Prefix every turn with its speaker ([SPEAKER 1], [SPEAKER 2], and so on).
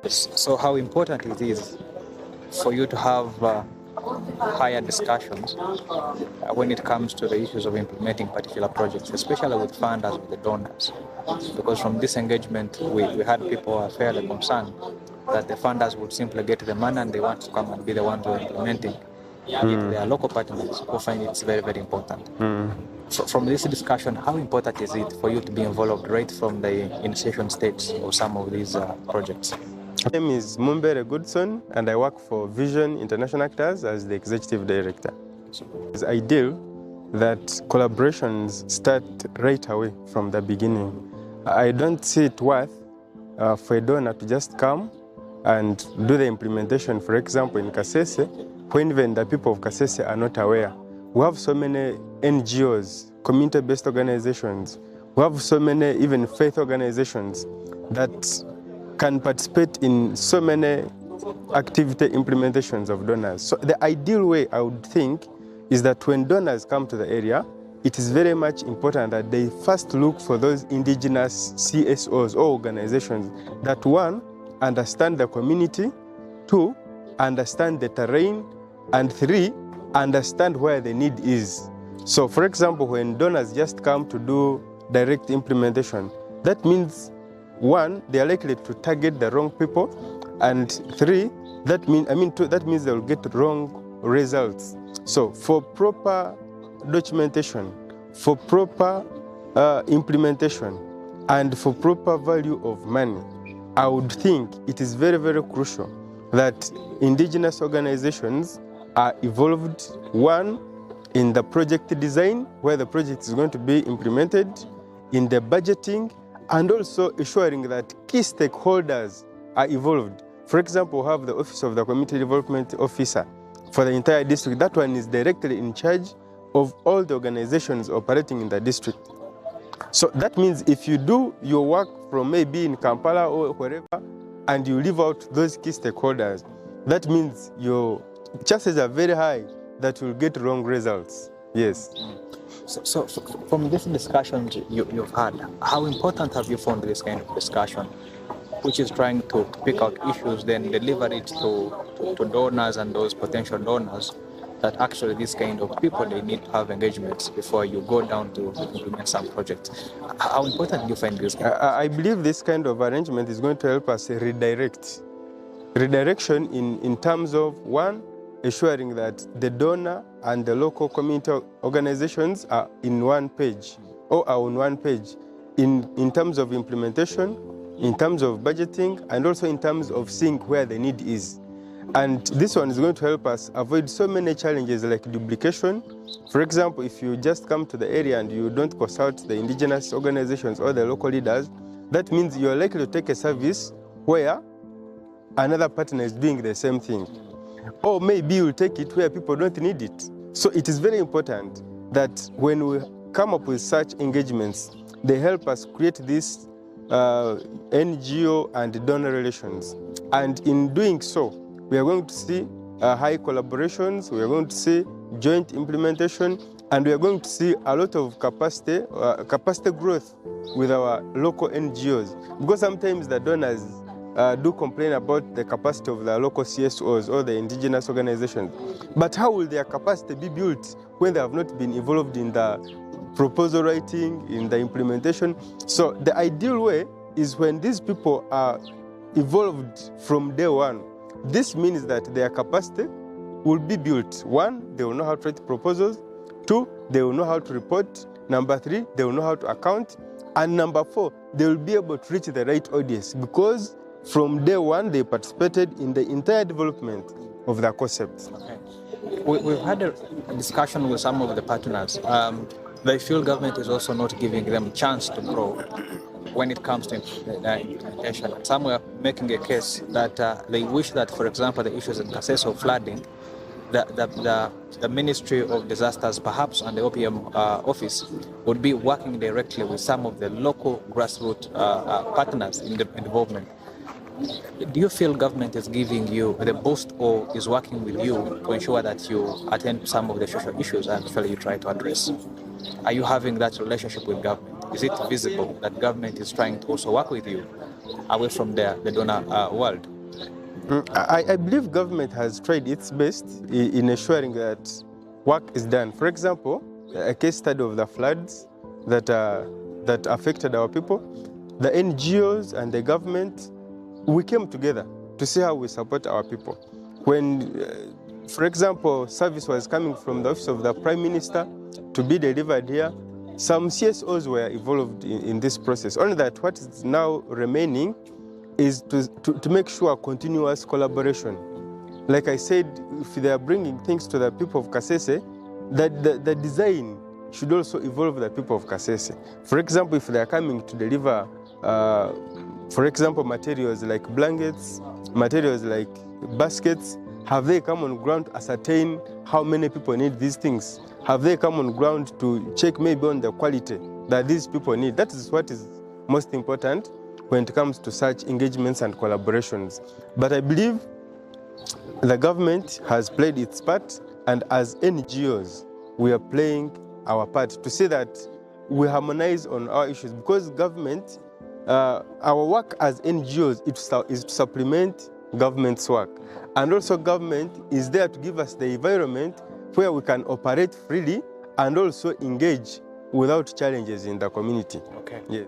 [SPEAKER 1] So how important it is for you to have higher discussions when it comes to the issues of implementing particular projects, especially with funders, with the donors. Because from this engagement, we had people who are fairly concerned that the funders would simply get the money and they want to come and be the ones who are implementing. Yet there are local partners who find it's very, very important. From this discussion, how important is it for you to be involved right from the initiation stage of some of these projects?
[SPEAKER 2] My name is Mumbere Godson, and I work for Vision International Actors as the Executive Director. It's ideal that collaborations start right away from the beginning. I don't see it worth for a donor to just come and do the implementation, for example, in Kasese, when even the people of Kasese are not aware. We have so many NGOs, community-based organizations. We have so many even faith organizations that can participate in so many activity implementations of donors. So the ideal way, I would think, is that when donors come to the area, it is very much important that they first look for those indigenous CSOs or organizations that, one, understand the community, two, understand the terrain, and three, understand where the need is. So for example, when donors just come to do direct implementation, that means one, they are likely to target the wrong people, and three, that means they will get wrong results. So for proper documentation, for proper implementation, and for proper value of money, I would think it is very, very crucial that indigenous organizations are involved, one, in the project design, where the project is going to be implemented, in the budgeting, and also ensuring that key stakeholders are involved. For example, we have the Office of the Community Development Officer for the entire district. That one is directly in charge of all the organizations operating in the district. So that means if you do your work from maybe in Kampala or wherever, and you leave out those key stakeholders, that means your chances are very high that you'll get wrong results. Yes.
[SPEAKER 1] So from this discussion you've had, how important have you found this kind of discussion, which is trying to pick out issues, then deliver it to donors and those potential donors, that actually this kind of people, they need to have engagements before you go down to implement some project? How important do you find this?
[SPEAKER 2] I believe this kind of arrangement is going to help us redirect. Redirection in terms of, one, ensuring that the donor and the local community organizations are in one page, or are on one page, in terms of implementation, in terms of budgeting, and also in terms of seeing where the need is. And this one is going to help us avoid so many challenges like duplication. For example, if you just come to the area and you don't consult the indigenous organizations or the local leaders, that means you're likely to take a service where another partner is doing the same thing. Or maybe you'll take it where people don't need it. So it is very important that when we come up with such engagements, they help us create this NGO and donor relations. And in doing so, we are going to see high collaborations, we are going to see joint implementation, and we are going to see a lot of capacity growth with our local NGOs. Because sometimes the donors do complain about the capacity of the local CSOs or the indigenous organizations. But how will their capacity be built when they have not been involved in the proposal writing, in the implementation? So the ideal way is when these people are involved from day one. This means that their capacity will be built. One, they will know how to write proposals. Two, they will know how to report. Number three, they will know how to account. And number four, they will be able to reach the right audience, because from day one, they participated in the entire development of the concept.
[SPEAKER 1] Okay. We've had a discussion with some of the partners. They feel government is also not giving them a chance to grow when it comes to implementation. Some were making a case that they wish that, for example, the issues in Kasese of flooding, the Ministry of Disasters, perhaps, and the OPM office would be working directly with some of the local grassroots partners in the involvement. Do you feel government is giving you the boost, or is working with you to ensure that you attend to some of the social issues and actually you try to address? Are you having that relationship with government? Is it visible that government is trying to also work with you away from the donor world?
[SPEAKER 2] I believe government has tried its best in ensuring that work is done. For example, a case study of the floods that affected our people, the NGOs and the government, we came together to see how we support our people. When, for example, service was coming from the office of the Prime Minister to be delivered here, some CSOs were involved in this process. Only that what is now remaining is to make sure continuous collaboration. Like I said, if they are bringing things to the people of Kasese, that the design should also involve the people of Kasese. For example, if they are coming to deliver, for example, materials like blankets, materials like baskets, have they come on ground to ascertain how many people need these things? Have they come on ground to check maybe on the quality that these people need? That is what is most important when it comes to such engagements and collaborations. But I believe the government has played its part, and as NGOs, we are playing our part to see that we harmonize on our issues, because government, our work as NGOs is to supplement government's work. And also government is there to give us the environment where we can operate freely and also engage without challenges in the community.
[SPEAKER 1] Okay.
[SPEAKER 2] Yeah.